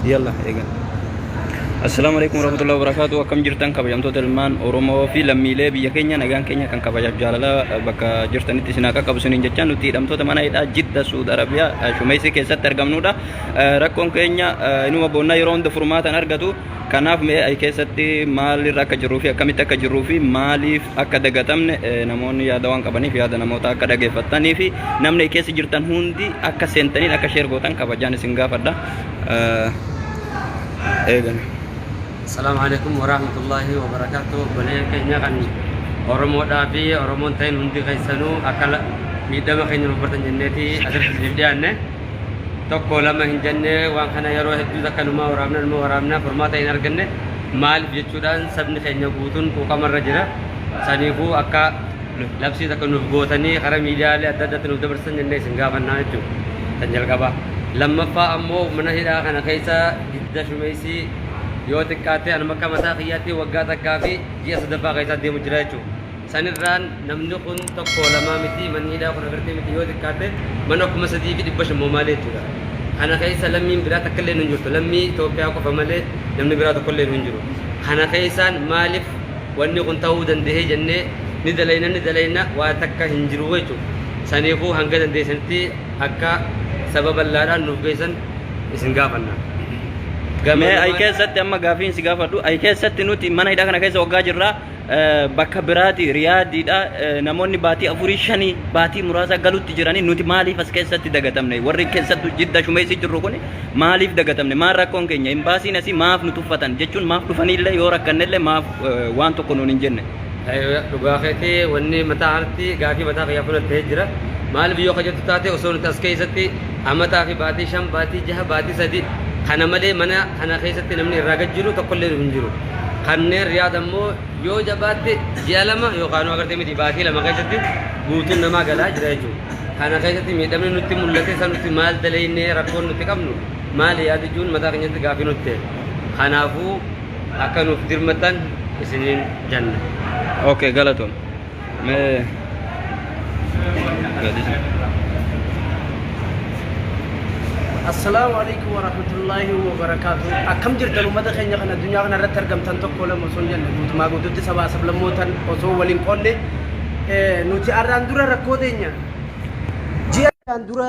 يلا ايجن السلام عليكم ورحمة الله وبركاته وكم جرتان كبجمتو تلمان أورومو في لميلة بيا كينيا نجان كينيا كان كبجاب جالالا بكا جرتان تسناكا كبسونين جتان نتي دمتو تمانا إذا جدة سعود عربية شميسي كيسات ترجمنودا ركون كينيا إنه بونا يرون دفرمات أنرجتو كناف مي أي كيساتي مالي راك جروفي كميتا كجروفي مالي أكاد جتامن نمون يا دوان كبني في هذا نموتا أكاد جفتاني في نمني كيس جرتان هندي أكا سنتني أكا شير غوتان كبجان سنغافر دا إيجن السلام عليكم ورحمة الله وبركاته. بني كينيا كان أورمو دافي أورمو تين هندي كيسانو أكل ميدا ما كينيا نبرتن جنتي أدرس جديانه tokko lama hin jenne waan kana yeroo hedduu takkanuma waraabna furmaata hin arganne maaliif jechuudhaan sabni keenya guutuun quuqamarra jira saniifuu akka labsii takka nuuf gootanii karaa miidiyaalee adda addaatti nuuf dabarsan jennee isin gaafannaa jechuudha tan jalqabaa lammaffaa ammoo mana hidhaa kana keessa hidda shumeessii yoo xiqqaatte anuma akka mataa kiyyaatti waggaa takkaa fi ji'a sadaffaa keessa deemu jira jechuudha sanirraan namni kun tokko lamaa miti manni hidhaa kun agartee miti yoo xiqqaatte mana 3,500 malee jechuudha kana keessa lammiin biraa takka illee hin jirtu lammii Itoophiyaa qofa malee namni biraa tokko illee hin jiru kana keessaan maaliif wanni kun ta'uu danda'e jennee ni dalayna waa takka hin jiru jechuudha saniifuu hanga dandeessanitti akka sababa laadhaan nuuf geessan isin gaafanna gamee ay keessatti amma gaafiin si gaafadhu ay keessatti nuti mana hidhaa kana keessa waggaa jirra bakka biraati riyaadiidha namoonni baatii 4-5 baatii muraasa galutti jiranii nuti maaliif as keessatti dagatamne warri keessattu jidda shumeessi jirru kun maaliif dagatamne maal rakkoon keenya imbaasiin asii maaf nu tuffatan jechuun maaf dhufanillee yoo rakkannellee maaf waan tokko nuun hin jenne dhugaa keetii wanni mataa harti gaafii mataa kiyyaa fudhattee jira maaliif yoo kajattu taate osoo nuti as keessatti amataa fi baatii 5 baatii 6 baatii 3 kana malee mana kana keessatti namni irraa gajjiru tokkollee hin jiru kanneen riyaad ammoo yoo jabaatte ji'a 2 yookaan agartee miti baatii 2 keessatti guutuun namaa galaa jira jechuudha kana keessatti miidhamni nutti mul'ate isa nuti maal dalaynee rakkoon nuti qabnu maal yaadachuun mataa keenyatti gaafii nutti kanaafuu akka nuuf dirmatan isiniin janna okay galatoom السلام عليكم ورحمة الله وبركاته. أكم جرت المدة خيني خنا الدنيا خنا رترجم تنتو كولا مسون جن ما قلت تسبع سبلا موتان أسو ولين قلنا نوتي أراندورا ركودينيا جي أراندورا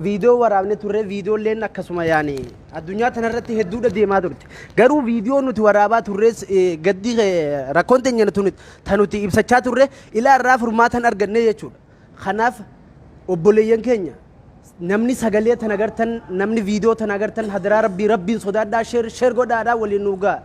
فيديو ورابنة توري فيديو لين أكسوما يعني الدنيا تنرتي هدودا ديما دورت غارو فيديو نوتي ورابا توريس قدي ركودينيا نتونت تنوتي إبساتشا توري إلى الرافر ما تنرجعني يجور خناف وبوليين كينيا namni sagalee tan agartan namni viidiyoo tan agartan hadaraa rabbiin sodaadhaa sheer godhaadhaa waliin nuugaa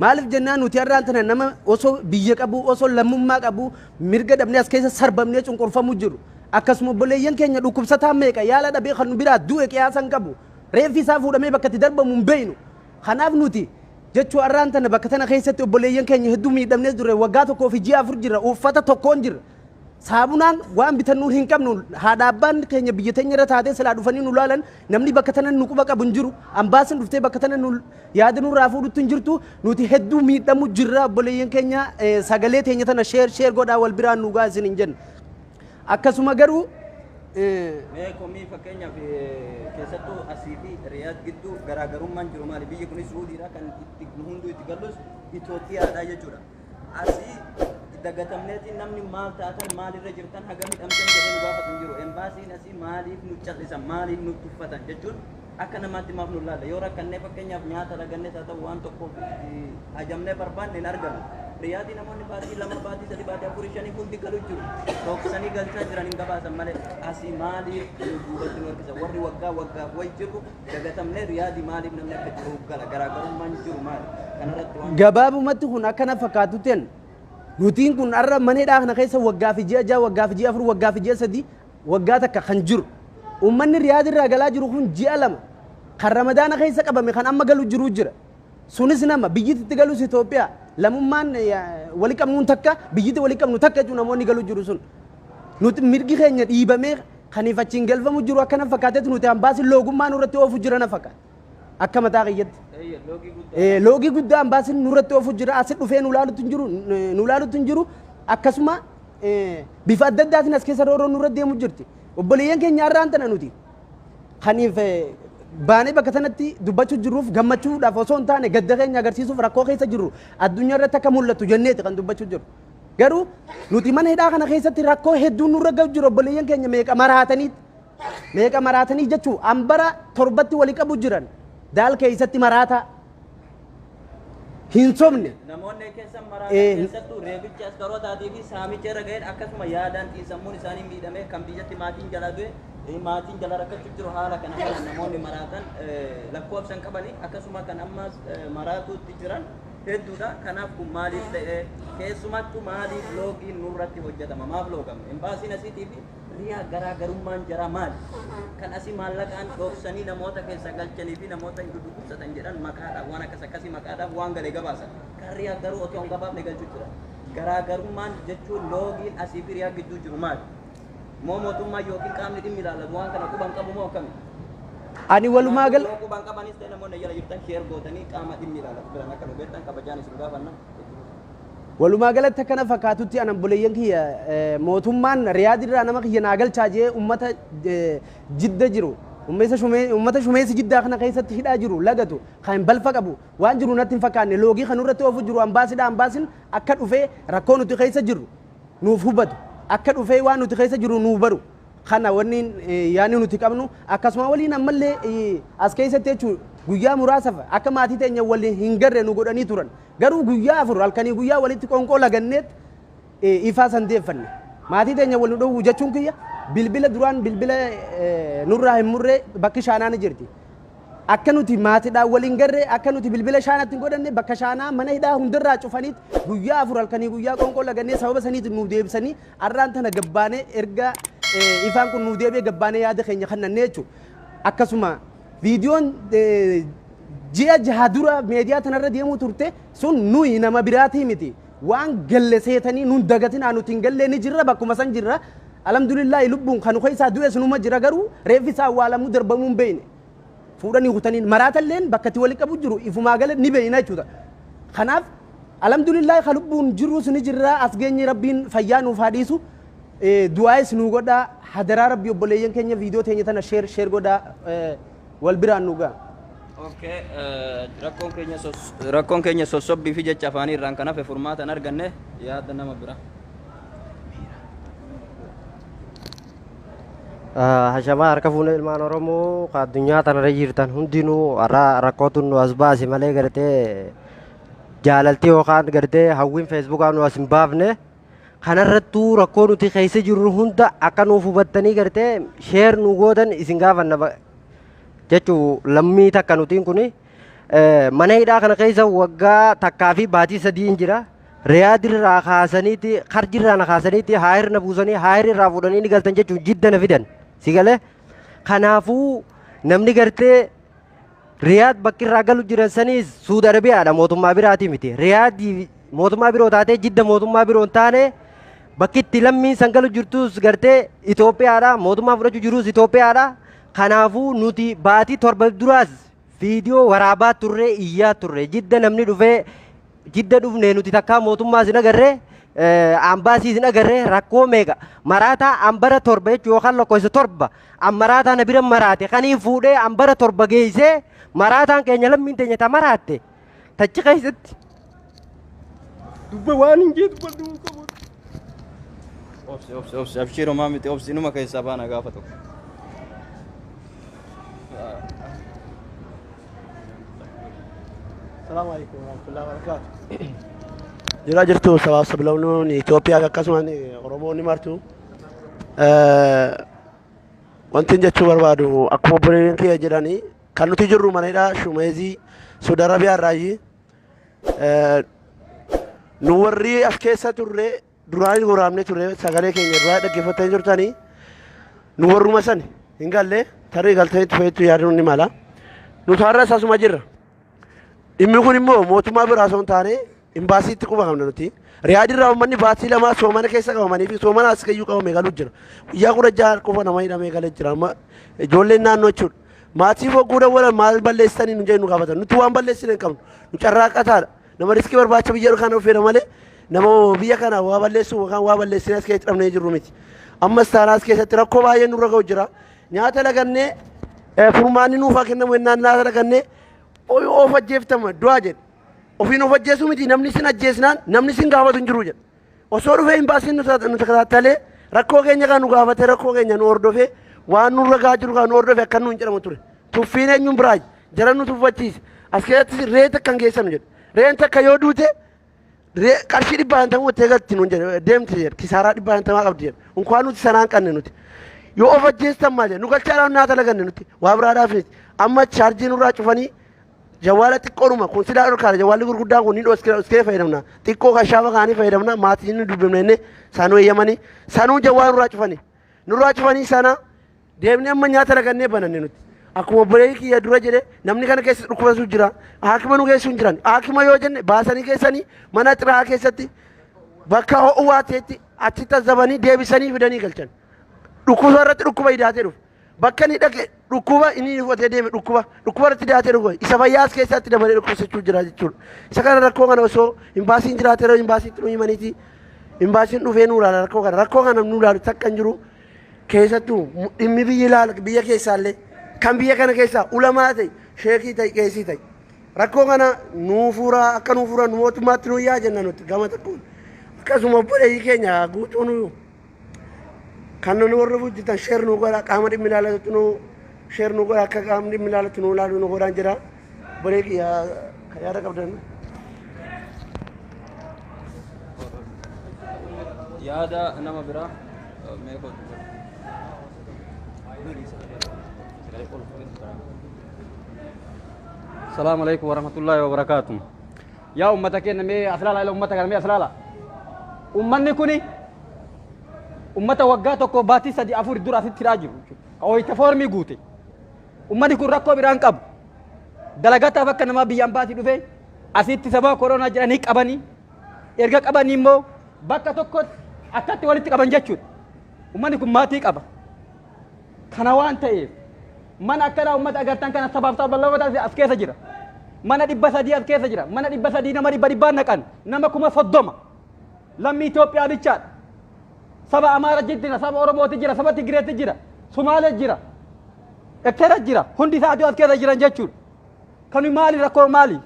maaliif jennaan nuti har'aan tana nama osoo biyya qabu osoo lammummaa qabu mirga dhabnee as keessa sarbamnee cunqurfamu jiru akkasuma obboleeyyan keenya dhukkubsataa meeqa yaala dhabee kan nu biraa du'e qiyaasan qabu reeffi isaa fuudhamee bakka itti darbamu hin beeynu kanaaf nuti jechuu har'aan tana bakka tana keessatti obboleeyyan keenya hedduu miidhamnee dure waggaa tokkoo fi ji'a 4 jira uffata tokkoon jira saabunaan waan bitannu hin qabnu haadha abbaan keenya biyya teenya irra taatee silaa dhufanii nu laalan namni bakka tana nu quba qabu hin jiru ambaasin dhuftee bakka tana nu yaadanu raafuu dhuttu hin jirtu nuti hedduu miidhamu jirra obboleeyyan keenya sagalee teenya tana sheer godhaa wal biraan nu gaa isin hin jenna akkasuma garuu mee komii fakkeenyaaf keessattuu asii fi riyaad gidduu garaagarummaan jiru maali biyyi kunis suudiidha kan itti hunduu itti gallus Itoophiyaadha jechuudha asii dagatamneeti namni maal taatan maalirra jirtan hagam hidhamtan jedhee nu gaafatu hin jiru embaasiin asii maaliif nu callisan maaliif nu tuffatan jechuun akka namaatti maaf nu laalla yoo rakkannee fakkeenyaaf nyaata ragannees haa ta'u waan tokko hajamnee barbaanne hin argamu riyaadii namoonni baatii 2 baatii 3 baatii 4 5 hundi galu jiru dhoksanii galchaa jiran hin gabaasan malee asii maaliif nu duubatti nu harkisa warri waggaa way jiru dagatamnee riyaadii maaliif namni akka jiru gala garaagarummaan jiru maali kanarratti waan gabaabumatti kun akkana fakkaatuteen nutiin kun arra maneedhaa kana keessa waggaa fi ji'a 6 waggaa fi ji'a 4 waggaa fi ji'a 3 waggaa takka kan jiru ummanni riyaad irraa galaa jiru kun ji'a 2 kan ramadaana keessa qabame kan amma galu jiru jira sunis nama biyyatti galus Itoophiyaa lamummaan wali qabnuun takka biyyatti wali qabnu takka jechuun namoonni galu jiru sun nuti mirgi keenya dhiibamee kaniif achiin galfamu jiru akkana fakkaateetu nuti ambaasiin loogummaa nurratti oofu jira na fakkaata akka mataa kiyyatti. Loogii guddaa ambaasiin nurratti oofu jira asit dhufee nu laalutu hin jiru akkasuma bifa adda addaatiin as keessa rooroo nurra deemu jirti obboleeyyan keenya har'aan tana nuti kaniif baanee bakka sanatti dubbachuu jirruuf gammachuudhaaf osoo hin taane gadda keenya agarsiisuuf rakkoo keessa jirru addunyaa irratti akka mul'atu jenneeti kan dubbachuu jirru garuu nuti mana hidhaa kana keessatti rakkoo hedduu nurra gahu jiru obboleeyyan keenya meeqa maraatanii jechuu ambara torbatti walii qabu jiran daal keessatti maraataa hin somne namoonni keessan maraatan keessattuu reebichi askarootaatii fi saamicha irra ga'een akkasuma yaadaan xiinsammuun isaanii miidhamee kan biyyatti maatiin jala du'e maatiin jala rakkachuu jiru haala kana kana namoonni maraatan lakkoofsan qabanii akkasuma kan ammas maraatuutti jiran hedduudha kanaaf kun maaliif ta'e keessumattuu maaliif loogiin nurratti hojjetama maaf loogame embaasiin asiitii fi riyaa garaagarummaan jara maali kan asii maallaqaan dhoofsanii namoota keessa galchanii fi namoota hin dhukkubsatan jedhan maqaadhaaf waan akkasii maqaadhaaf waan galee gabaasan kan riyaa garuu otoo hin gabaafne galchuu jira garaagarummaan jechuun loogiin asii fi riyaa gidduu jiru maali moo mootummaa yookiin qaamni dhimmi ilaallatu waan kana quban qabu moo akkami ani walumaa gala quban qabanis ta'e namoonni jala jirtan sheer gootanii qaama dhimmi ilaallatu biran akka nu beektan kabajaan isin gaafanna walumaa galatti akkana fakkaatutti anan buleeyyan kiyya mootummaan riyaadirraa nama kiyya naa galchaa jee ummata jidda jiru ummata shumeessi jiddaa kana keessatti hidhaa jiru lagatu kan balfa qabu waan jiru natti hin fakkaanne loogii kan irratti oofu jiru ambaasin akka dhufee rakkoo nuti keessa jirru nuuf hubatu akka dhufee waan nuti keessa jiru nuuf baru kana wanni yaani nuti qabnu akkasuma waliin ammallee as keessatti jechuun guyyaa muraasaaf akka maatii teenya waliin hin garre nu godhanii turan garuu guyyaa afur halkanii guyyaa walitti qonqoo laganneet ifaa sandeeffanne maatii teenya waliin dhowwu jechuun kiyya bilbila duraan bilbila nurraa hin murree bakki shaanaa ni jirti akka nuti maatiidhaan waliin garre akka nuti bilbila shaanaatti hin godhanne bakka shaanaa mana hidhaa hundarraa cufaniit guyyaa afur halkanii guyyaa qonqoo lagannee sababa saniitiin nuuf deebisanii arraan tana gabbaanee erga ifaan kun nuuf deebi'ee gabbaanee yaada keenya kannannee jechuudha akkasuma viidiyoon ji'a jaha dura meediyaa tanarra deemuu turte sun nuyi nama biraatii miti waan galle seetanii nun dagatinaa nuti hin gallee ni jirra bakkuma san jirra alhamdulillaahi lubbuun kan keessaa du'e sunuma jira garuu reeffi isaa awwaalamuu darbamuu hin beekne fuudhanii kutaniin maraatalleen bakkatti wali qabu jiru ifumaa gala ni beekna jechuudha kanaaf alhamdulillaahi kan lubbuun jiru suni jirra as geenye rabbiin fayyaa nuuf haa dhiisu du'aayis nu godhaa hadaraa rabbi obboleeyyan keenya viidiyoo teenya tana sheer godhaa wal biraan nu ga'a. Okay, rakkoon keenya sossobbii fi jecha afaanii irraan kan hafe furmaatan arganne yaada nama bira. Hashamaa harka fuunee ilmaan Oromoo ka addunyaa tanarra jirtan hundinuu rakkootuun nu as baase malee gartee jaalaltii yookaan gartee hawwiin feesbuukaa nu as hin baafne kanarrattuu rakkoo nuti keessa jirru hunda akka nuuf hubattanii gartee sheer nu gootan isin gaafanna jechuu lammii takka nutiin kuni mana hidhaa kana keessa waggaa takkaa fi baatii sadii hin jira riyaadirraa kaasaniiti karjirraa na kaasaniiti haayir na buusanii haayir irraa fuudhanii ni galtan jechuun jidda na fidan si galee kanaafuu namni gartee riyaad bakki irraa galu jiran saniis Suudi Arabiyaadha mootummaa biraatii miti riyaadii mootummaa biroo taatee jidda mootummaa biroo hin taane bakki itti lammiin san galu jirtus gartee Itoophiyaadha mootummaa fudhachuu jirus Itoophiyaadha kanaafuu nuti baatii torba duraas viidiyoo waraabaa turre iyyaa turre jidda namni dhufee jidda dhufne nuti takkaa mootummaa sin agarree ambaasii sin agarree rakkoo meeqa maraataa ambara torba jechuu yookaan lakkoofsa torba maraataa na bira maraate kaniin fuudhee ambara torba geessee maraataan keenya lammiin teenya ta maraatte tachi keessatti dubba waan hin jeetu baduu qabu. Obsi abshiiroo maamiti obsi numa keessaa baana gaafa tokko. السلام عليكم ورحمة الله وبركاته. جرا جرتو سوا سبلونون إثيوبيا كاسمان أورومون نمارتو. وانتين جتشو بربادو أكو برين كي أجراني كانوا تجرو منيدا شوميزي سعودي عربية راجي. نوري أفكيسة توري دراني غرامني توري سعالي كي نروح دكيفتين جرتاني نورو مساني إنقال لي ترى قالتين تفيتو يارون نمالا nuti har'a asuma jirra. Dhimmi kun immoo mootummaa biraa osoo hin taane imbaasiitti quba qabna nuti. Riyaadirraa uummanni baatii lamaa soomana keessa qabamanii fi soomana as kayyuu qabamee galuu jira. Guyyaa 16 qofa nama hidhamee galee jira. Amma ijoolleen naannoo jechuudha. Maatii fogguu dawwalan maal balleessitanii nu jedhu nu gaafatan. Nuti waan balleessine hin qabnu. Nu carraaqataadha. Nama riskii barbaacha biyya kana ofeera malee nama biyya kana waa balleessu yookaan waa balleessine as keessatti dhabnee jirru miti. Ammas taanaas keessatti rakkoo baay'ee nurra ga'u jira. Nyaata lagannee furmaanni nuuf haa kennamu yennaan nyaata lagannee of ajjeeftama du'aa jedhe. Ofiin of ajjeesuu miti namni sin ajjeesnaan namni sin gaafatu hin jiru jedhe. Osoo dhufee imbaasiin nu takataattalee rakkoo keenya kan nu gaafate rakkoo keenya nu hordofee waan nurra gahaa jiru kan nu hordofe akka nu hin jedhamu ture. Tuffiin eenyuun biraa jara nu tuffachiise. As keessatti ree takkan geessanu jedhe. Reen takka yoo duute qarshii 100 wattee galti nuun jedhe deemti jedhe kisaaraa 100 qabdi jedhe. Unkwaan nuti sanaan qanne nuti. Yoo of ajjeestan maal jedhe nu galchaadhaan nyaata laganne nuti waa biraadhaaf nuti. Amma chaarjii nurraa cufanii jawwaala xiqqoodhuma kun silaa dhorkaadha jawwaalli gurguddaan kun ni dhoskee fayyadamna xiqqoo kashaafa kaanii fayyadamna maatiin ni dubbifne inni sanuu eeyyamanii sanuu jawwaa nurraa cufanii sana deemnee amma nyaata lagannee bananne nuti akkuma obboleeyyi kiyya dura jedhe namni kana keessa dhukkubsatu jira haakima nu geessu hin jiran haakima yoo jenne baasanii keessanii mana xiraa keessatti bakka ho'uwaa ta'etti achitti azabanii deebisanii fidanii galchan dhukkuba irratti dhukkuba hidhaatee dhufu bakka ni dhaqe dhukkuba inni fuutee deeme dhukkuba irratti dhiyaatee dhufu isa fayyaas keessatti dabalee dhukkubsachuu jira jechuudha. Isa kana rakkoo kana osoo imbaasiin jiraatee yeroo imbaasiitti nu himaniiti imbaasiin dhufee nu ilaala rakkoo kana nu ilaalu takka hin jiru keessattuu dhimmi biyya keessaallee kan biyya kana keessaa ulamaa ta'e sheekii ta'e qeesii ta'e rakkoo kana nuu fuuraa akka nuu fuuran mootummaatti nu yaa jenna nuti gama tokkoon akkasuma obboleeyyii keenya guutuun kan nu warra hojjetan sheer nu godha qaama dhimmi ilaalatu nu sheer nu godha akka qaamni dhimmi ilaalatu nu ilaalu nu godhaan jira obboleeyyii kan yaada qabdan. Yaada nama biraa meeqotu السلام عليكم ورحمة الله وبركاته. يا أمتك إن مي أسلالا إلى أمتك أنا مي أسلالا. أمني كوني أمتا وقعتك باتي سدي أفور الدور أسيت تراجع أو يتفور مي قوتي. أمني كون ركوا برانكب. دلقات أفكر نما بيام باتي دوفي أسيت تسبا كورونا جرانيك أباني إرجع أباني مو بكا تكوت أكتر ولتك أبان جاتشود. أمني كون ماتيك أبا. كنوان تيف. Mana akkana ummata agartan kana sabab lama as keessa jira mana 300 as keessa jira mana 300 nama 100 naqan nama kuma soddoma lammi Itoophiyaa bichaadha saba Amaara jira saba Oromooti jira saba Tigreeti jira Sumaalee jira Ektera jira hundi isaatu as keessa jiran jechuudha kanu maali rakkoo maali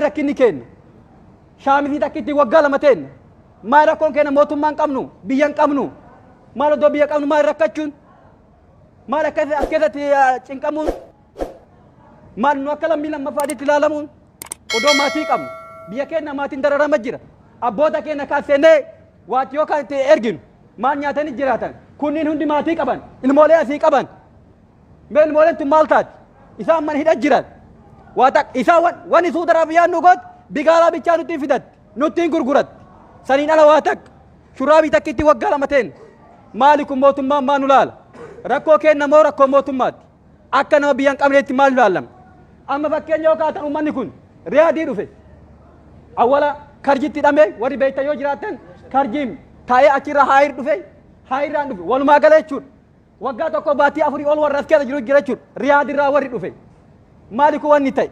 rakkinni kenna shaamisi takkitti waggaa lama teenna maali rakkoon kenna mootummaan qabnu biyyan qabnu maal odoo biyya qabnu maali rakkachuun maal akkasatti cinqamuun maal nu akka lammii lammaffaatiin ilaalamuun odoo maatii qabnu biyya keenya maatiin dararama jira abboota keenya kaasennee waati yookaan itti erginu maal nyaatanii jiraatan kunniin hundi maatii qaban ilmoolee asii qaban mee ilmooleen tun maal taati isaan mana hidha jiran isaan waan isuu daraaf yaadnu goot bigaalaa bichaa nutti fidatti nutti gurguratti saniin ala waa takka shuraabii takkitti waggaa lama ta'en maali kun mootummaan maa nu laala rakkoo kenna moo rakkoo mootummaatti akka nama biyyan qabneetti maal ilaalama amma fakkeenya yoo kaatan uummanni kun riyaadii dhufe awwala karjitti hidhame warri beektan yoo jiraatan karjiin taa'ee achirra haayir dhufe haayirraan dhufe walumaa gala jechuudha waggaa tokko baatii afurii ol warra as keessa jiru jira jechuudha riyaadirraa warri dhufe maali kun wanni ta'e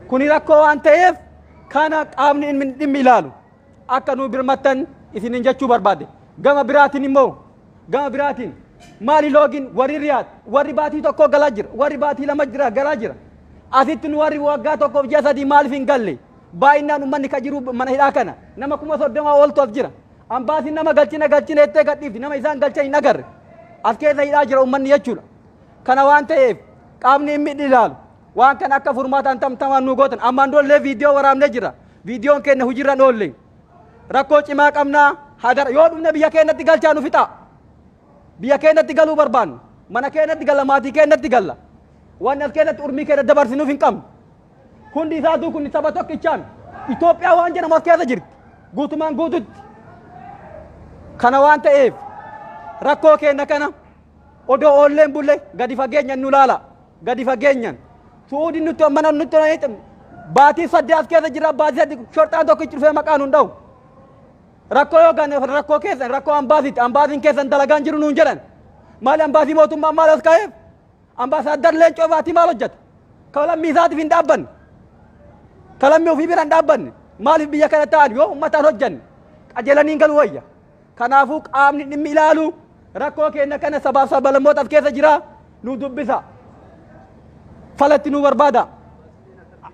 kuni rakkoo waan ta'eef kana qaamni dhimmi ilaalu akka nu birmattan isinin jechuu barbaade gama biraatiin immoo gama biraatiin maali loogin warri riyaad warri baatii tokko galaa jira warri baatii lama jira galaa jira asitti nu warri waggaa tokkoof ji'a sadii maaliif hin galle baay'inaan uummanni ka jiru mana hidhaa kana nama 30 oltu as jira ambaasiin nama galchina ettee gadhiifti nama isaan galchan hin agarre as keessa hidhaa jira uummanni jechuudha kana waan ta'eef qaamni dhimmi ilaalu waan kana akka furmaataan tamtamaan nu gootan ammaan doollee viidiyoo waraabnee jira viidiyoon keenya hujirran oolle rakkoo cimaa qabnaa hadara yoo dhumne biyya keenyatti galchaa nu fixa biyya keenyatti galuu barbaannu mana keenyatti galla maatii keenyatti galla waan as keenyatti urmii keenya dabarsinuuf hin qabnu hundi isaatuu kun saba tokkichaan Itoophiyaa waan jedhamu as keessa jirti guutumaan guututti kana waan ta'eef rakkoo keenya kana odoo oolleen bulle gadi fageenya nu laala gadi fageenyan suudi nutti amana nutti nayitim baati sadde as keessa jira baati sadde shortaan tokko cirfee maqaan hunda'u rakkoo yoo gane rakkoo keessan rakkoo ambaasin keessan dalagaan jiru nuun jedhan maali ambaasii mootummaa maal as ka'eef ambaasaadar leencoo baatii maal hojjeta kalammii isaatiif hin dhaabbanne kalammii ofii bira hin dhaabbanne maaliif biyya kana ta'an yoo ummataan hojjanne qajeelaniin galuu wayya kanaafuu qaamni dhimmi ilaalu rakkoo keenya kana sabaaf sablammoota as keessa jira nu dubbisa falatti nu barbaada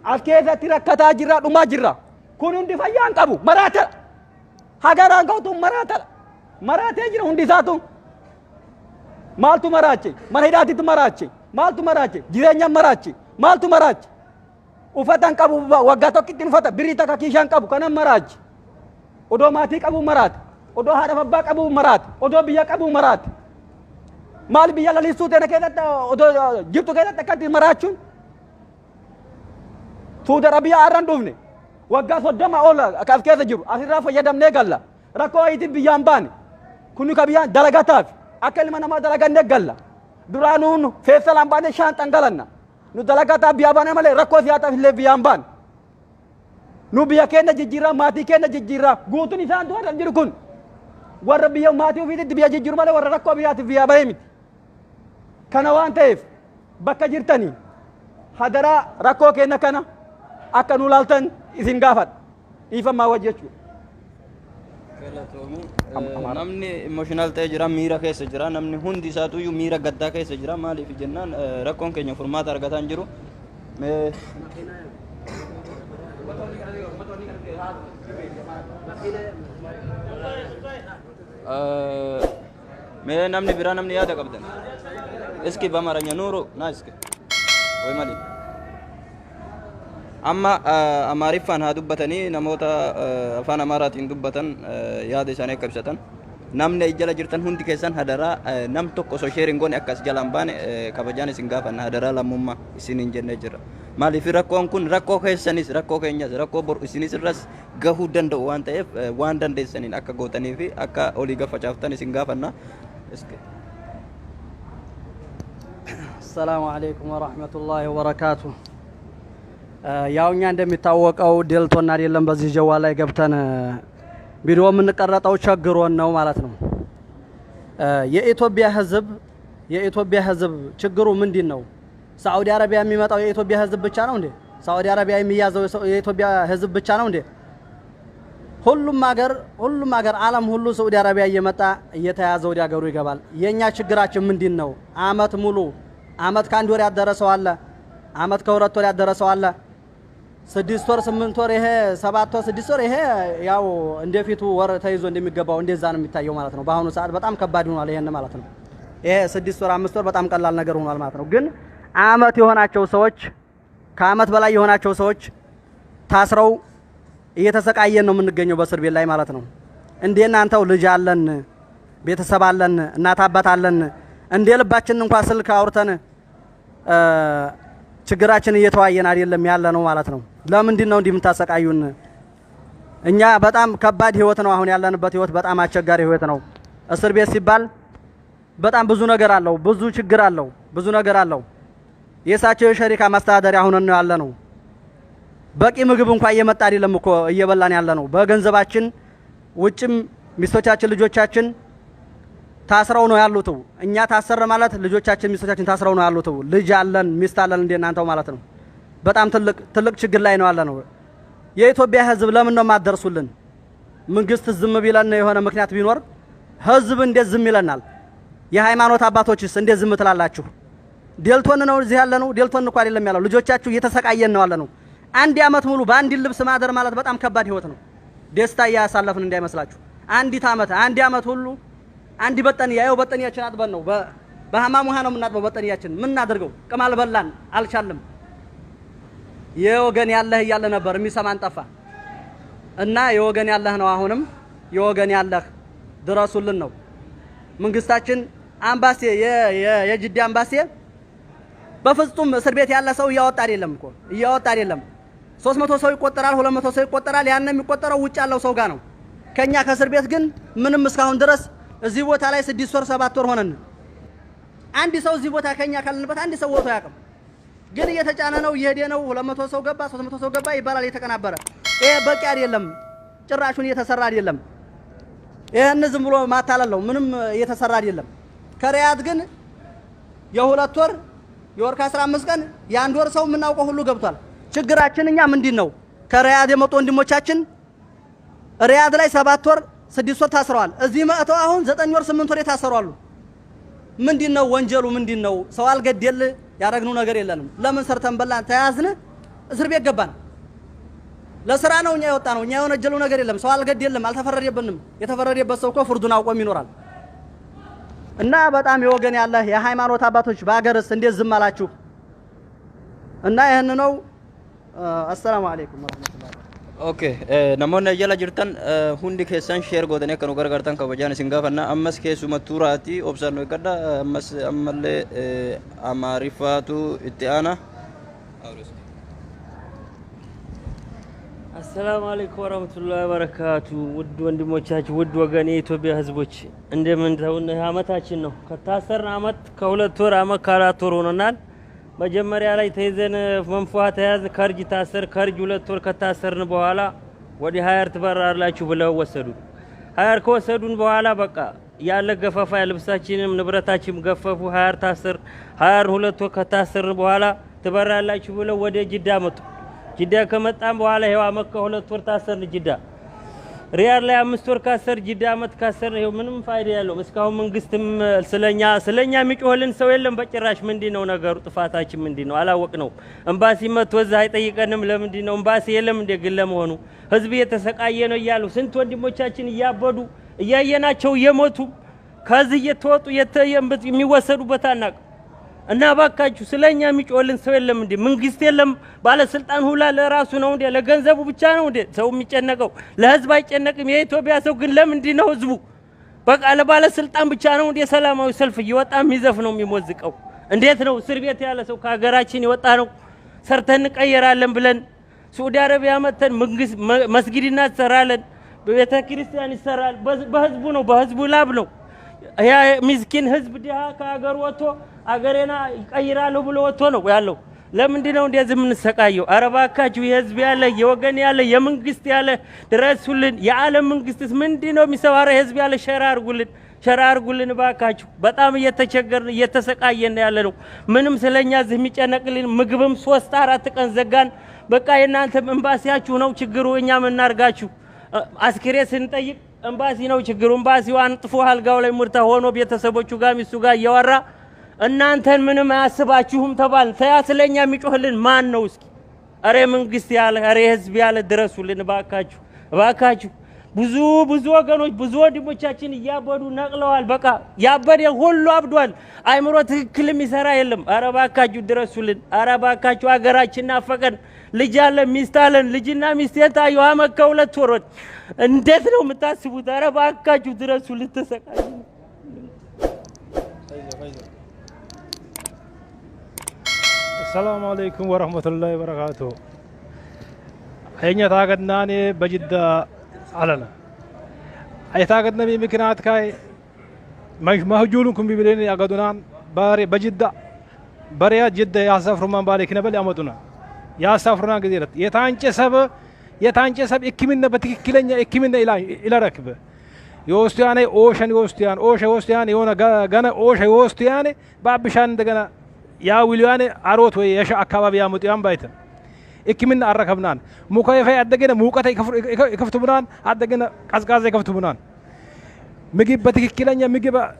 as keessatti rakkataa jirra dhumaa jirra kun hundi fayyaa hin qabu maraata hagaraan ga'utu maraatee jira hundi isaatu maaltu maraache mana hidhaatitti maraache maaltu maraache jireenya maraache maaltu maraache uffatan qabu waggaa tokkitti uffata birrii takka kiishaan qabu kanan maraache odoo maatii qabu maraate odoo haadha abbaa qabu maraate odoo biyya qabu maraate maal biyya lalistuu teena keessatti odoo jirtu keessatti akkatti maraachuun Saudi Arabiyaa har'an dhufne waggaa 30 ol as keessa jiru asirraa fayyadamnee galla rakkoo wayiitiin biyyaan baane kuni ka biyyaan dalagataaf akka ilma namaa dalagannee galla duraanuun feessalaan baane shaanxan galanna nu dalagataaf biyyaa baane malee rakkoo siyaataaf illee biyyaan baane nu biyya keenya jijjiirraa maatii keenya jijjiirraa guutuun isaan du'aa jiru kun warra biyya maatii ofiitti biyya jijjiiru malee warra rakkoo biyyaatiif biyyaa bahee miti kana waan ta'eef bakka jirtanii hadaraa rakkoo keenya kana akka nu laaltan isin gaafadha dhiifamaa wajjechuu namni emotional ta'ee jira miira keessa jira namni hundi isaatuyyuu miira gaddaa keessa jira maaliif jennaan rakkoon keenya furmaata argataa hin jiru mee namni biraa namni yaada qabdan iski bamaranya nuuru na iski way mali amma amaariffaan haa dubbatanii namoota afaan amaaraatiin dubbatan yaada isaanii akka ibsatan namni jala jirtan hundi keessan hadaraa nam tokko osoo sheerin goone akkas jalaan baane kabajaan isin gaafanna hadaraa lammummaa isiniin jennee jira maaliif rakkoon kun rakkoo keessanis rakkoo keenyas rakkoo bor isinis irras gahuu danda'u waan ta'eef waan dandeessaniin akka gootanii fi akka olii gafacaaftan isin gaafanna السلام عليكم ورحمة الله وبركاته ያው እኛ እንደሚታወቀው ዴልቶና አይደለም በዚህ ጀዋል ላይ ገብተን ቪዲዮ የምንቀረጠው ቸግሮን ነው ማለት ነው። የኢትዮጵያ ህዝብ ችግሩ ምንድነው? ሳዑዲ አረቢያ የሚመጣው የኢትዮጵያ ህዝብ ብቻ ነው እንዴ? ሳዑዲ አረቢያ የሚያዘው የኢትዮጵያ ህዝብ ብቻ ነው እንዴ? ሁሉም ሀገር ዓለም ሁሉ ሳዑዲ አረቢያ እየመጣ እየተያዘ ወደ ሀገሩ ይገባል። የኛ ችግራችን ምንድነው? አመት ከአንድ ወር ያደረሰው አለ፣ አመት ከሁለት ወር ያደረሰው አለ፣ 6 ወር 8 ወር ይሄ 7 ወር 6 ወር ይሄ ያው እንደፊቱ ወር ተይዞ እንደሚገባው እንደዛ ነው የሚታየው ማለት ነው። በአሁኑ ሰዓት በጣም ከባድ ሆኗል ይሄን ማለት ነው። ይሄ 6 ወር 5 ወር በጣም ቀላል ነገር ሆኗል ማለት ነው። ግን አመት የሆናቸው ሰዎች ከአመት በላይ የሆናቸው ሰዎች ታስረው እየተሰቃየን ነው የምንገኘው በእስር ቤት ላይ ማለት ነው። እንደናንተው ልጅ አለን፣ ቤተሰብ አለን፣ እናት አባት አለን። እንደ ልባችን እንኳን ስልክ አውርተን ችግራችን እየተዋየን አይደለም ያለ ነው ማለት ነው። ለምንድን ነው እንዲህ የምታሰቃዩን? እኛ በጣም ከባድ ህይወት ነው አሁን ያለንበት ህይወት በጣም አስቸጋሪ ህይወት ነው። እስር ቤት ሲባል በጣም ብዙ ነገር አለው፣ ብዙ ችግር አለው፣ ብዙ ነገር አለው። የሳቸው የሸሪካ ማስተዳደሪያ ሆነን ነው ያለ ነው። በቂ ምግብ እንኳን እየመጣ አይደለም እኮ እየበላን ያለ ነው። በገንዘባችን ውጭም ሚስቶቻችን ልጆቻችን ታስረው ነው ያሉት። እኛ ታሰረ ማለት ልጆቻችን ሚስቶቻችን ታስረው ነው ያሉት። ልጅ አለን ሚስት አለን እንደናንተው ማለት ነው። በጣም ትልቅ ችግር ላይ ነው ያለ ነው። የኢትዮጵያ ህዝብ ለምን ነው ማደርሱልን? መንግስት ዝም ቢለን የሆነ ምክንያት ቢኖር ህዝብ እንዴት ዝም ይለናል? የሃይማኖት አባቶችስ እንዴት ዝም ትላላችሁ? ዴልቶን ነው እዚህ ያለ ነው። ዴልቶን እኮ አይደለም ያለው። ልጆቻችሁ እየተሰቃየን ነው ያለ ነው። አንድ አመት ሙሉ በአንድ ልብስ ማደር ማለት በጣም ከባድ ህይወት ነው። ደስታ ያሳለፍን እንዳይመስላችሁ። አንድ አመት ሁሉ አንድ በጠንያችን አጥበን ነው በሐማም ውሃ ነው የምናጥበው። በጠንያችን ምን እናደርገው? ቅማል በላን አልቻለም። የወገን ያለህ እያለ ነበር የሚሰማን ጠፋ እና የወገን ያለህ ነው። አሁንም የወገን ያለህ ድረሱልን ነው መንግስታችን። አምባሲ የጅዳ አምባሲ በፍጹም እስር ቤት ያለ ሰው እያወጣ አይደለም። 300 ሰው ይቆጠራል፣ 200 ሰው ይቆጠራል። ያን የሚቆጠረው ውጭ ያለው ሰው ጋር ነው። ከኛ ከእስር ቤት ግን ምንም እስካሁን ድረስ እዚህ ቦታ ላይ 6 ወር 7 ወር ሆነን አንድ ሰው እዚህ ቦታ ከኛ ካለንበት አንድ ሰው ወጥቶ ያውቅም። ግን እየተጫነ ነው እየሄደ ነው 200 ሰው ገባ 300 ሰው ገባ ይባላል የተቀናበረ ይሄ በቂ አይደለም ጭራሹን እየተሰራ አይደለም ይሄን ዝም ብሎ ማታለል ነው ምንም እየተሰራ አይደለም ከሪያድ ግን የሁለት ወር የወር ከ15 ቀን የአንድ ወር ሰው የምናውቀው ሁሉ ገብቷል ችግራችን እኛ ምንድነው ከሪያድ የመጡ ወንድሞቻችን ሪያድ ላይ 7 ወር 6 ወር ታስረዋል እዚህ መጥተው አሁን 9 ወር 8 ወር የታሰሩአሉ ምንድነው ወንጀሉ ምንድነው ሰው አልገደል ያረግነው ነገር የለንም ለምን ሰርተን በላን ተያዝነ እስር ቤት ገባን ለስራ ነው እኛ የወጣ ነው እኛ የወነጀሉ ነገር የለም ሰው አልገደልም አልተፈረደብንም የተፈረደበት ሰው እኮ ፍርዱን አውቆም ይኖራል እና በጣም የወገን ያለ የሃይማኖት አባቶች በአገርስ እንዴት ዝም አላችሁ እና ይሄን ነው አሰላሙ አለይኩም ወራህመቱላሂ Okay, namoonni jala jirtan hundi keessan share godhanii akka nu gargaartan kabajaan isin gaafanna ammas keessuma tuuraati obsaan eeggadha ammas ammallee amaarifaatu itti aana አሰላሙ አለይኩም ወራህመቱላሂ ወበረካቱ ውድ ወንድሞቻችን ውድ ወገን የኢትዮጵያ ህዝቦች እንደምን ተውን አመታችን ነው ከታሰርን አመት ከሁለት ወር አመት ከአራት ወር ሆኖናል መጀመሪያ ላይ ተይዘን መንፏ ተያዝ ከርጅ ታሰር ከርጅ ሁለት ወር ከታሰርን በኋላ ወዲ ሃየር ትበራላችሁ ብለው ወሰዱን ሃየር ከወሰዱን በኋላ በቃ ያለ ገፈፋ ልብሳችንም ንብረታችንም ገፈፉ ሃየር ታሰር ሃየር ሁለት ወር ከታሰርን በኋላ ትበራላችሁ ብለው ወደ ጅዳ መጡ ጅዳ ከመጣን በኋላ ይሄው አመት ከሁለት ወር ታሰርን ጅዳ ሪያድ ላይ 5 ወር ካሰር ጅዳ አመት ካሰር ይሄው ምንም ፋይዳ ያለው እስካሁን መንግስትም ስለኛ የሚጮህልን ሰው የለም በጭራሽ ምንድነው ነገሩ ጥፋታችን ምንድነው አላወቅነው ኤምባሲ መጥቶ እዛ አይጠይቀንም ለምንድነው ኤምባሲ የለም እንደ ግለ መሆኑ ህዝብ የተሰቃየ ነው ይያሉ ስንት ወንድሞቻችን እያበዱ እያየናቸው እየሞቱ ከዚህ እየተወጡ የሚወሰዱበት አናቅ እና ባካችሁ ስለኛ የሚጮህልን ሰው የለም እንዴ መንግስት የለም ባለስልጣን ሁላ ለራሱ ነው እንዴ ለገንዘቡ ብቻ ነው እንዴ ሰው የሚጨነቀው ለህዝብ አይጨነቅም የኢትዮጵያ ሰው ግን ለምንድን ነው ህዝቡ በቃ ለባለስልጣን ብቻ ነው እንዴ ሰላማዊ ሰልፍ እየወጣ የሚዘፍ ነው የሚሞዝቀው እንዴት ነው እስር ቤት ያለ ሰው ከሀገራችን የወጣ ነው ሰርተን ቀየራለን ብለን ሳዑዲ አረቢያ መተን መንግስት መስጊድ እናሰራለን ቤተ ክርስቲያን ይሰራል በህዝቡ ነው በህዝቡ ላብ ነው ያ ምስኪን ህዝብ ዲሃ ከሀገር ወጥቶ አገሬና ይቀይራሉ ብሎ ወጥቶ ነው ያለው ለምንድነው እንደዚህ ምን ሰቃየው አረባካችሁ የህዝብ ያለ የወገን ያለ የመንግስት ያለ ድረሱልን የዓለም መንግስትስ ምንድነው የሚሰዋረ ህዝብ ያለ ሸራርጉልን ባካችሁ በጣም እየተቸገርን እየተሰቃየን ያለ ነው ምንም ስለኛ እዚህ የሚጨነቅልን ምግብም 3-4 ቀን ዘጋን በቃ የናንተ ኤምባሲያችሁ ነው ችግሩ እኛ ምን እናርጋችሁ አስክሬ ስንጠይቅ ኤምባሲ ነው ችግሩ ኤምባሲው አንጥፎ አልጋው ላይ ሙርታ ሆኖ ቤተሰቦቹ ጋር ሚስቱ ጋር እያወራ እናንተን ምንም አያስባችሁም ተባል ስለኛ የሚጮህልን ማን ነው እስኪ አሬ መንግስት ያለ አሬ ህዝብ ያለ ድረሱልን ባካችሁ ብዙ ወገኖች ብዙ ወንድሞቻችን እያበዱ ነቅለዋል በቃ ያበደ ሁሉ አብዷል አይምሮ ትክክል የሚሰራ የለም አረ ባካችሁ ድረሱልን አረ ባካችሁ አገራችን ናፈቀን ልጅ አለ ሚስት አለን ልጅና ሚስት የታዩ አመት ከሁለት ወሮች እንዴት ነው የምታስቡት አረ ባካችሁ ድረሱልን ተሰቃዩ السلام عليكم ورحمة الله وبركاته. هيني تاقدناني بجدة علنا. هي تاقدنا بمكانات كاي مهجولكم ببليني أقدنان باري بجدة بريا جدة يا سفر من بالك نبل أمتنا يا سفرنا كثيرة يتانچ سب إكملنا بتكلنا إكملنا إلى ركبه يوستياني أوشان يونا غنا يوستياني بابشان دغنا يا ويلياني عروت وي يشا أكابا يا متيان بايتن إكملنا أركبنان مكيف أدغنا موقتا يكفتبنان أدغنا قزقاز يكفتبنان مجيب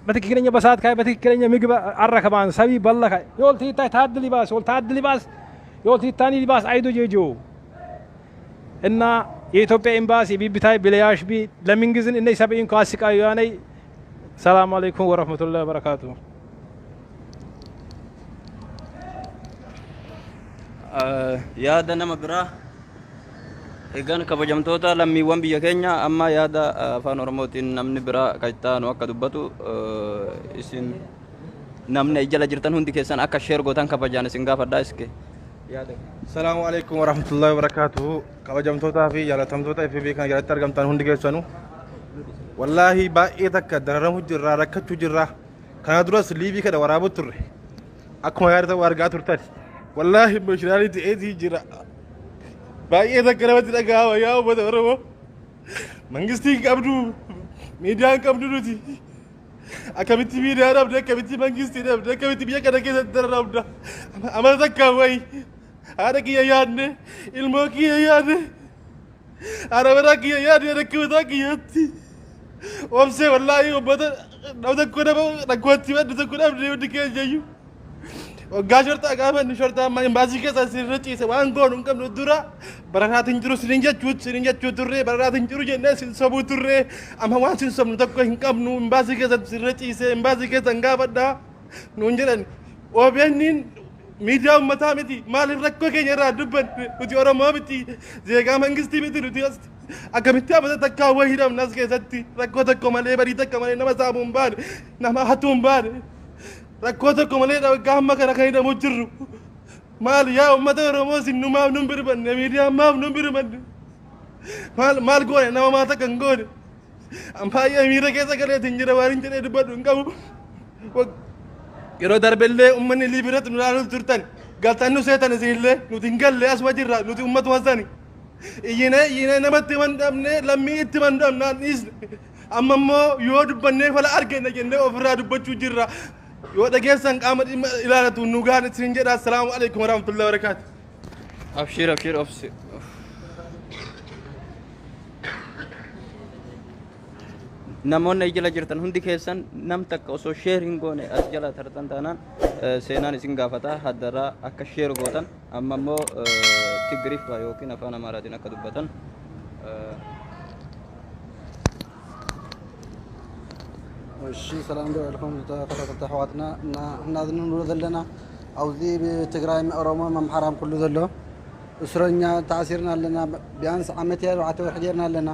بتكلنا بسات كاي بتكلنا مجيب أركبان سبي بالله كاي يولتي تعد لباس يولتي تاني لباس أيدو جيجو إن የኢትዮጵያ ኤምባሲ ቢቢታይ ብለያሽ ቢ ለምንግዝን እነ ሰበይን ካስቃዩ ያነይ ሰላም አለይኩም ወራህመቱላሂ ወበረካቱ yaada nama biraa egan kabajamtoota lammiiwwan biyya keenya amma yaada afaan oromootiin namni biraa kajtaanu akka dubbatu isin namni ijala jirtan hundi keessan akka sheer gootan kabajaan isin gaafadhaa iske السلام عليكم ورحمة الله وبركاته. كوجمتوتا في جالتمتوتا في بيكان جالت ترجمتان هندي كيسانو. والله بائتك درهم جرا ركّت جرا. كان درس ليبي كده ورابط تر. أكمل يارد وارجع ترتاد. والله مشراني تأتي جرا باقي إذا كلمت لقاها يا أبو دورو منجستي كابدو ميدان كابدو نتي أكملتي ميدان رابدا كملتي منجستي رابدا كملتي بيا كذا كذا در رابدا أما ذكر وين هذا كي يادني الموكي يادني أنا براكي يادني أنا كذا كياتي وامسي والله وبدا لو تكون نقوتي ما تكون أبدي ودك جايو وقاشرت أقامن شرطة ما ينبازي كذا سيرتي سوان قون كم ندورا برات ينجرو سرنجة تشوت ترى برات ينجرو جنة سبو ترى أما وان سب نتوقع إنكم نو ينبازي كذا سيرتي ينبازي كذا نقابدا نونجرن وبينين ميديا متامتي مال ركوا كينيرا دبن ودي أورا ما بتي زي كام هنگستي بتي ودي أست أكملتي أبدا تكا وهيرا من ناس كذاتي ركوا تكوا مالي بري تكا مالي نما سابون بار نما هاتون بار ركوا تكوا مالي ده كام ما كنا كيدا مجرو مال يا أمة رموس إنه ما نمبر بن ميديا ما نمبر بن مال قوي نما ما تكنقول أم باي أميرة كذا كله تنجرا وارين ترى دبر دونكو yeroo darbellee ummanni libiratti nu laaluuf turtan galtannu seetan isinillee nuti hin galle asuma jirra nuti ummatuma sani iyyine namatti himan dhabne lammii itti himan dhabnaan dhiisne amma immoo yoo dubbannee fala argine jennee ofirraa dubbachuu jirra yoo dhageessan qaama dhimma ilaalatu nu gaan isin jedha assalaamu alaikum warahmatullahi wabarakaatu abshir ofsi namoonni jala jirtan hundi keessan nam takka osoo sheeriin goone as jala tartan taanaan seenaan isin gaafata haddarraa akka sheer gootan amma immoo tigriif yookiin afaan amaaraatiin akka dubbatan እሺ ሰላም ደውልኩም ተከታተልቲ ኣሕዋትና እና ዝንብሎ ዘለና ኣብዚ ብትግራይ ኦሮሞ መምሓራም ኩሉ ዘሎ እስረኛ ተኣሲርና ኣለና ቢያንስ ዓመት ኣርባዕተ ወርሒ ጌርና ኣለና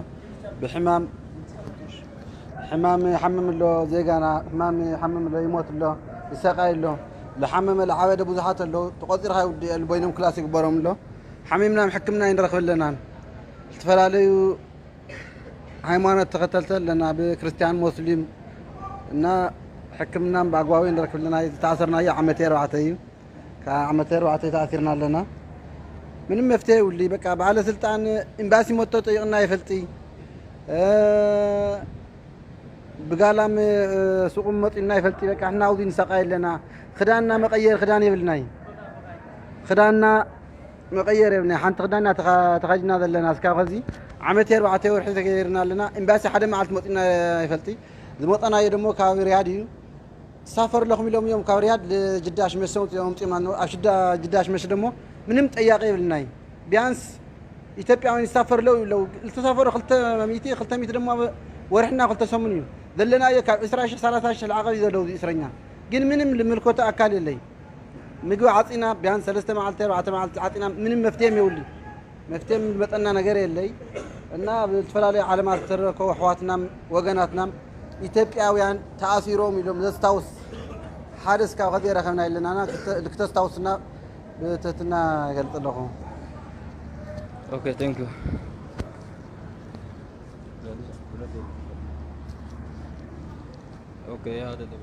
ብሕማም حمام يحمم له زيغانا حمام يحمم له يموت له يسقاي له لحمم العبد بزحات له تقدر هاي البينهم كلاسيك برام له حميمنا محكمنا ينرخ لنا تفلاليو ሃይማኖት ተከተልተ ለና በክርስቲያን ሙስሊም እና ሕክምና በአግባቡ እንደረክብልና ተአሰርና ዓመት 4 እዩ ከዓመት 4 ተአሰርና ለና ምንም መፍትሄ ውሊ በቃ ባለ ስልጣን ኤምባሲ ሞቶ ጠይቅና ይፈልጢ بقالام سوق مطينا يفلتي بك احنا عاوزين سقاي لنا خدانا مقير خدان يبلناي خدانا مقير ابني حنت خدانا تخرجنا لنا اسكا غزي عمتي 4 ورح تغيرنا لنا امباسي حدا معلت مطينا يفلتي زمطنا يدمو كاوي رياض سافر لهم يوم كاوي رياض لجداش مسوت يوم طيمان اشدا جداش مش دمو منم طياقي يبلناي بيانس ኢትዮጵያውን ይሳፈር ለው ልተሳፈሩ 200 ደሞ ወርሕና 2 ሰሙን እዩ ዘለና ካብ 20 30 العقب ይዘለው እስረኛ ግን ምንም ልምልኮታ አካል የለይ ምግብ ዓጺና ቢያንስ 3 መዓልቲ 4 መዓልቲ ዓጺና ምንም መፍትሄ የውል መፍትሄ መጠና ነገር የለይ እና በተፈላለዩ ዓለማት ተረከው አሕዋትና ወገናትና ኢትዮጵያውያን ተአሲሮም ኢሎም ዘስታውስ ሓደስ ካብ ከዚህ ረኸብና ይለናና ልክተስታውስና በተትና ይገልጽለኹ Okay, thank you. Okay, yeah, that's the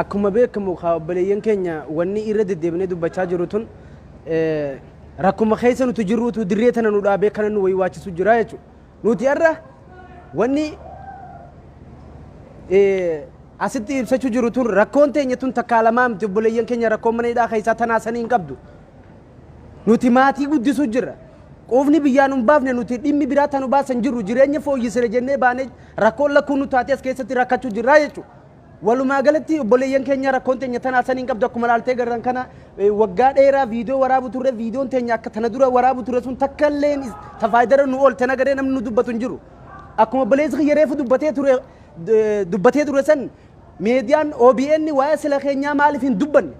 akkuma beekamu qaabaleeyyan keenya wanni irra deddeebinee dubbachaa jiru tun rakkuma keessa nuti jirruutu dirree tana nu dhaabee kana nu waywaachisu jira jechuudha. Nuti har'a wanni asitti ibsachuu jiru tun rakkoon teenya tun takkaalamaa miti obboleeyyan keenya rakkoon mana hidhaa keessaa tanaasanii hin qabdu. Nuti maatii guddisuu jirra. Qoofni biyyaan hin baafne nuti dhimmi biraa tanu baasan jirru jireenya fooyyisire jennee baanee rakkoon lakkuun nu taatee as keessatti rakkachuu jirra jechuudha. Walumaa galatti obboleeyyan keenya rakkoon teenya tanaasanii hin qabdu akkuma ilaaltee garran kana waggaa dheeraa viidiyoo waraabu turre viidiyoon teenya akka tana dura waraabu turre sun takka illee tafaayidara nu oolte nagaree namni nu dubbatu hin jiru. Akkuma obboleessi kiyyareefu dubbatee ture san meediyaan OBN waa'ee sila keenyaa maaliif hin dubbanne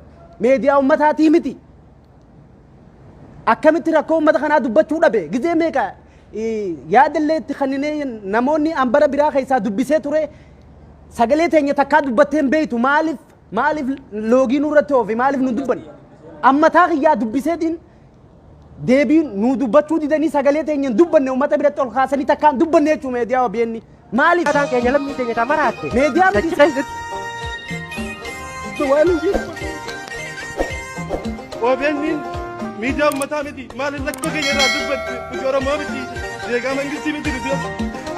meediyaa ummataatii miti akkamitti rakkoo ummata kanaa dubbachuu dhabe gizee meeqa yaadallee itti kanninee namoonni ambara biraa keessaa dubbisee ture sagalee teenya takkaa dubbatteen beeytu maaliif loogii nurratti oofe maaliif nu dubbanne ammataa kiyyaa dubbiseetiin deebii nu dubbachuu didanii sagalee teenya hin dubbanne ummata biratti ol kaasanii takkaan dubbanne jechuu meediyaa OBN maaliif Mataan keenya lammii teenya tamaraate. meediyaan Tachi keessatti. waan hin OBN miidiyaa uummataa miti maal rakkoo keenya irraa dubbatti nuti Oromoo miti deegaa mangistii miti nuti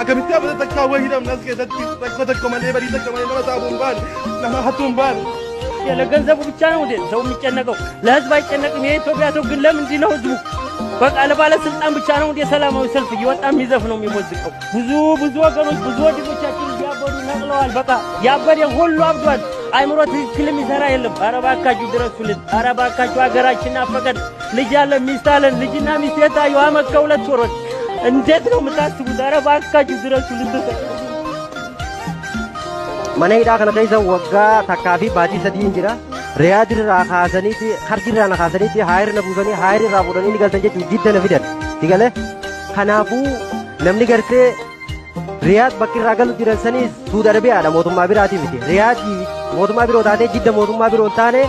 akkamitti abada takkaa wayii hidhamnas keessatti rakkoo tokko malee badii tokko malee nama saamuu hin baane nama hatuu hin baane. ለገንዘቡ ብቻ ነው እንዴ ሰው የሚጨነቀው? ለህዝብ አይጨነቅም? የኢትዮጵያ ሰው ግን ለምንድን ነው ህዝቡ በቃ ለባለስልጣን ብቻ ነው እንዴ ሰላማዊ ሰልፍ እየወጣ የሚዘፍ ነው የሚሞዝቀው? ብዙ ወገኖች ብዙ ወንድሞቻችን እያበዱ ነቅለዋል። በቃ ያበደ ሁሉ አብዷል። አይምሮ ትክክል የሚሰራ የለም። ኧረ እባካችሁ ድረሱልን። ኧረ እባካችሁ ሀገራችን አፈቀድ ልጅ አለን ሚስት አለን። ልጅና ሚስት የታዩ አመት ከሁለት ወሮች እንዴት ነው የምታስቡት? ኧረ እባካችሁ ድረሱልን። Mana hidhaa kana keessa waggaa takkaa fi baatii sadii hin jira. Riyaad irraa kaasaniiti, harki irraa na kaasaniiti, haayir na buusanii, haayir irraa fuudhanii ni galtan jechuun jidda na fidan. Digale kanaafuu namni gartee Riyaad bakki irraa galu jiran sanis Suudi Arabiyaadha mootummaa biraatii miti. Riyaad mootummaa biroo taatee jidda mootummaa biroo hin taane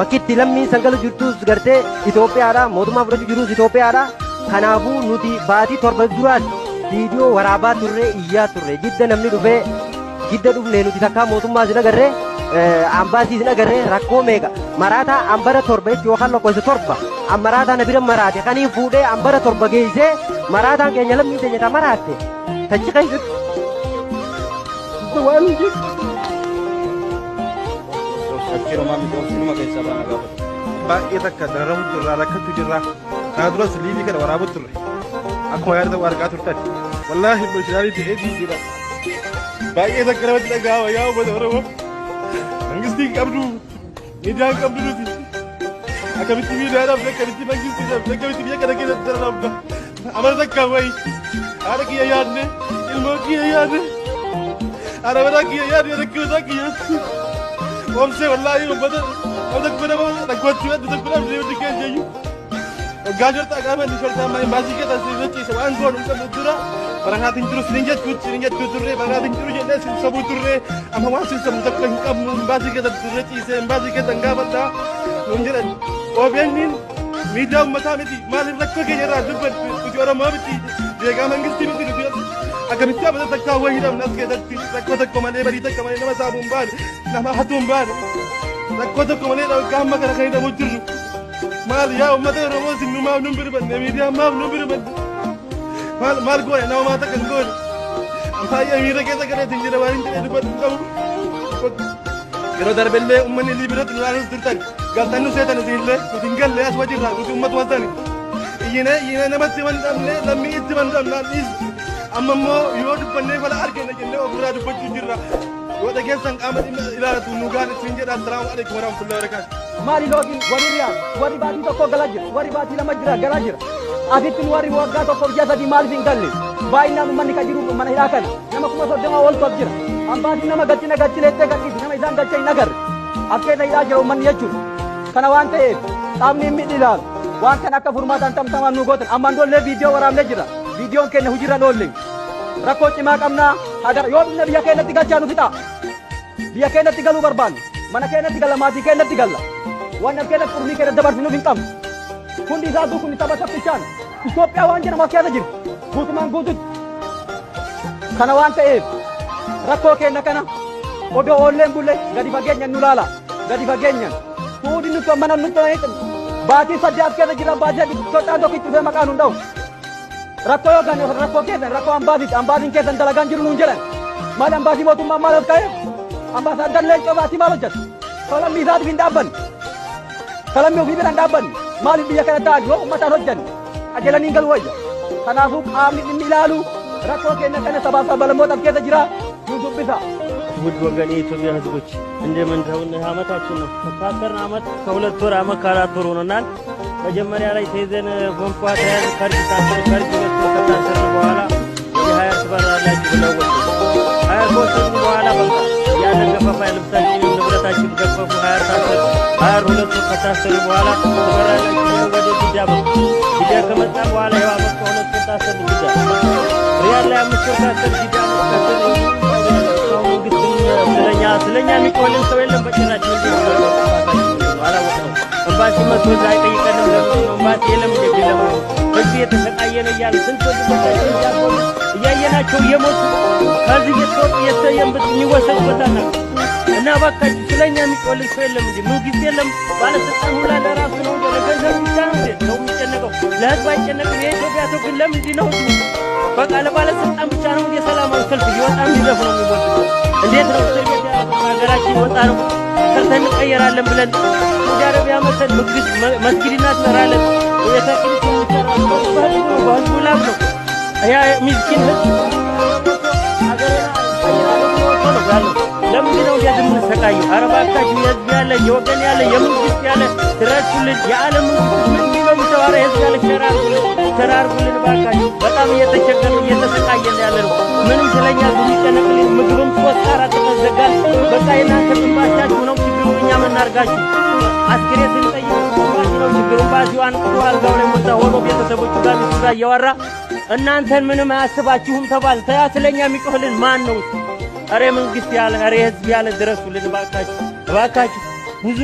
bakki itti lammiin san galu jirtus gartee Itoophiyaadha. Mootummaa fudhachuu jirus Itoophiyaadha. Kanaafuu nuti baatii torba duraas viidiyoo waraabaa turre iyyaa turre jidda namni dhufee jidda dhufnee nuti takkaa mootummaa sin agarree ambaasii sin agarree rakkoo meeqa maraataa ambara torba jechuun yookaan lakkoofsa torba maraataa na bira maraate kaniin fuudhee ambara torba geessee maraataan keenya lammii teenya taa maraatte tachi keessatti waan hin baay'ee takka dararamu jirraa rakkachuu jirraa kana duras liivii kana waraabu turre akkuma yaadata argaa turtan wallaahi bashiraanii ta'ee jira baay'ee takka namatti dhaga'ama yaa uummata Oromoo mangistiin qabdu miidiyaan qabdu nuti akkamitti miidiyaadhaaf akkamitti mangistiidhaaf akkamitti biyya kana keessatti dararaamna amala takka wayi haadha kiyya yaadne ilmoo kiyya yaadne haadha manaa kiyya yaadne rakkootaa kiyya oomsee wallaahi uummata Ada kepada mana? Tak kuat juga, tak kuat dia dikit je. Gajar tak kami di sana main basi kita sih sewan gol untuk betura. Barang hati terus rinjat turre, barang hati terus jadi sebut turre. Amma masih semudah kengkam basi kita turre cise, basi kita enggak benda. Munjiran. OBN media umat kami di malam rakyat kerja rasa tujuh orang mati. Dia kami ngisti mati dia. Agar mesti apa tak tahu hidup nas kita rakyat komande berita komande nama sabun bar, nama hatum bar. Rakkoo malee qaama kana kan hidhamu jirru maal yaa uummata Oromoo sinu maaf nu birmanne miidiyaan maaf nu birmanne maal goone nama maata kan goone amfaayyaa miira keessa galeetiin jira waan hin jedhee dubbatu qabu yeroo darbellee uummanni liibirootti nu laaluuf turtan galtan nu seetan isinillee nuti hin galle as wajirraa nuti uummatu wantani iyyine namatti man dhabne lammii itti man dhabnaan dhiis amma immoo yoo dubbannee fala argine jennee ofirraa dubbachuu jirra yoo dhageessan qaama dhimma ilaalatu nu gaan isin jedha assalaamu alaikum warahmatullahi wabarakaatu maali loogiin warri riyaa warri baatii tokko galaa jira warri baatii lama jira galaa jira asitti warri waggaa tokko biyya sadii maaliif hin galle baay'inaan uummanni ka jiru mana hidhaa kana nama 30 ol top jira ambaatii nama galchineettee gadhiisi nama isaan galcha hin agarre as keessa hidhaa jira uummanni jechuudha kana waan ta'eef qaamni hin midhi ilaalu waan kana akka furmaataan tamtamaan nu gootan ammaan doollee viidiyoo waraabnee jira viidiyoon keenya hujirra dhoollee rakkoo cimaa qabnaa agar yoo biyya keenyatti galchaa nu fixa biyya keenyatti galuu barbaanne mana keenyatti galla maatii keenyatti galla waan as keenyatti furnii keenya dabarsinuuf hin qabnu hundi isaa kun tapha saffisaan Itoophiyaa waan jedhamu as keessa jiru guutumaan guututti kana waan ta'eef rakkoo keenya kana odoo oolleen bulle gadi fageenyaan nu laala gadi fageenyaan fuudhi nuti mana nuti baatii sadii as keessa jira baatii Itoophiyaan tokko itti dhufee maqaan hunda'u rakkoo yoo ganne rakkoo keessan rakkoo ambaatiin keessan dalagaan jiru nuun jedhan maal ambaasii mootummaa maal as ka'eef ambaasaaddan leencoo baatii maal hojjeta kalammii isaatiif hin dhaabbanne kalammii ofii bira hin dhaabbanne maaliif biyya kana ta'an yoo uummataan hojjanne ajalanii galu wayya kanaafuu qaamni dhimmi ilaalu rakkoo keenya kana sabaa sablammoota as keessa jira nu dubbisa ውድ ወገን የኢትዮጵያ ሕዝቦች እንደምን ተውነ አመታችን ነው ከታሰርን አመት ከሁለት ወር አመት ከአራት ወር ሆኖናል መጀመሪያ ላይ ተይዘን ኮንኳት ከርጅ ሁለት ወር ከታሰርን በኋላ ወደ 20 ትበራላችሁ ብለው ወጡ 20 ከወሰዱ በኋላ በቃ ያለ ገፈፋ ልብሳችን ንብረታችን ገፈፉ 20 ታሰር 22 ወር ከታሰርን በኋላ ትበራላችሁ ወደ ዲዳ ከመጣ በኋላ ያው አመት ከሁለት ወር ታሰርን ዲዳ ሪያል ላይ 5 ወር ታሰር ዲዳ ስለኛ የሚቆልን ሰው የለም በጭራችን እንጂ አላወቅነው እምባሲ መቶ ላይ ጠይቀንም ለምን እምባሲ የለም እንዴ ለምን በዚህ እየተሰቃየን እያለ ስንት ወንድሞቻችን እያቆሙ እያየናቸው እየሞቱ ከዚህ የተወጡ የተየምብት የሚወሰዱበታል እና እባካችሁ ስለኛ የሚጮልል ሰው የለም እንዴ? መንግስት የለም? ባለስልጣን ሁላ ለራሱ ነው እንደ ለገንዘብ ብቻ ነው እንዴ ነው የሚጨነቀው? ለህዝብ አይጨነቅም? የኢትዮጵያ ሰው ግን ለምንድን ነው በቃ ለባለስልጣን ብቻ ነው እንዴ ሰላማዊ ሰልፍ እየወጣ የሚዘፍ ነው የሚወጡት? እንዴት ነው እስር ቤት ያለው ሀገራችን ወጣ ነው ሰርተን እንቀየራለን ብለን ሳውዲ አረቢያ መሰል መስጊድ እናሰራለን ቤተክርስቲያን እንሰራለን በህዝቡ ላብ ነው ያ ምስኪን ህዝብ ሀገሬና ነው ያለው ለምንድን ነው እንደዚህ የምንሰቃየው? ኧረ እባካችሁ የህዝብ ያለ የወገን ያለ የመንግስት ያለ ድረሱልን። የዓለም መንግስት ምን ነው የሚተዋረ ህዝብ ያለ ሸራርጉልን እባካችሁ። በጣም እየተቸገርን እየተሰቃየን ያለ ነው። ምንም ስለኛ የሚጨነቅልን ምግብም 3-4 ተዘጋል። በቃ የእናንተ ግንባሻችሁ ነው ችግሩ። እኛ ምናርጋችሁ አስክሬን ስንጠይቅ ነው ችግሩ። ባዚዋን አልጋው ላይ ወጣ ሆኖ ቤተሰቦቹ ጋር ሚስቱ ጋር እያወራ እናንተን ምንም አያስባችሁም ተባል። ተያ ስለኛ የሚጮህልን ማን ነው? አሬ መንግስት ያለ አሬ ህዝብ ያለ ድረሱልን እባካችሁ። ብዙ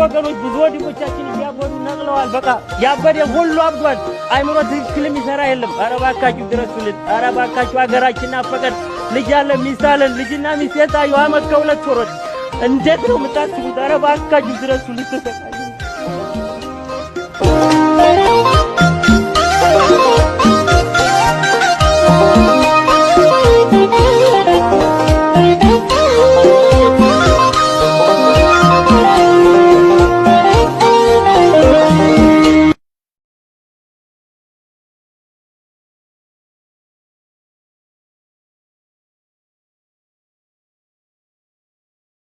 ወገኖች ብዙ ወንድሞቻችን እያበዱ ነቅለዋል። በቃ ያበደ ሁሉ አብዷል። አይምሮ ትክክል የሚሰራ የለም። አረ እባካችሁ ድረሱልን። አረ እባካችሁ ሀገራችን ናፈቀን። ልጅ አለ ሚስት አለን። ልጅና ሚስት የታየው አመት ከ2 ወሮች እንዴት ነው የምታስቡት? አረ እባካችሁ ድረሱልን።